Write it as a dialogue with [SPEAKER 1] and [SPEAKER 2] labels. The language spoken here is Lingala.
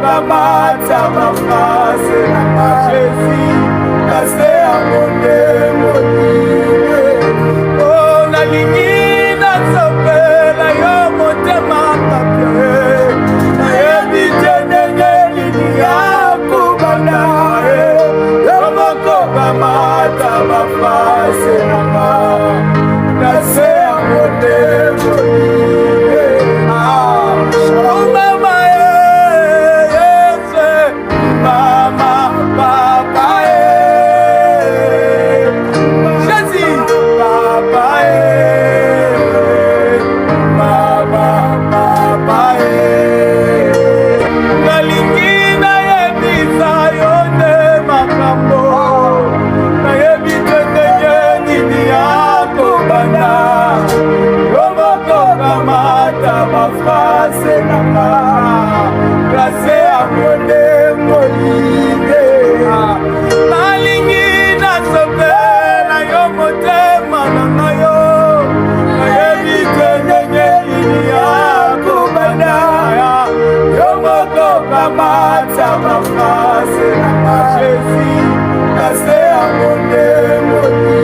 [SPEAKER 1] kamata mafase na Jésus kase amonde moline oh nalingi nasopela yo motema pape nayebi te ndenge nini yakubanda yo moko kamata mafase na kase amonde moline oh mama mama papa Jésus papa mama papa nalingi nayebisa yo nde makambo nayebi te ndenge nini yakobanda yo moko kamata mafase nanga glase amonde moline nalingi nasopela yo motema nanga yo nayebi te ndenge nini yakobanda yo moko kamata mafase nanga Jésus glase amonde moline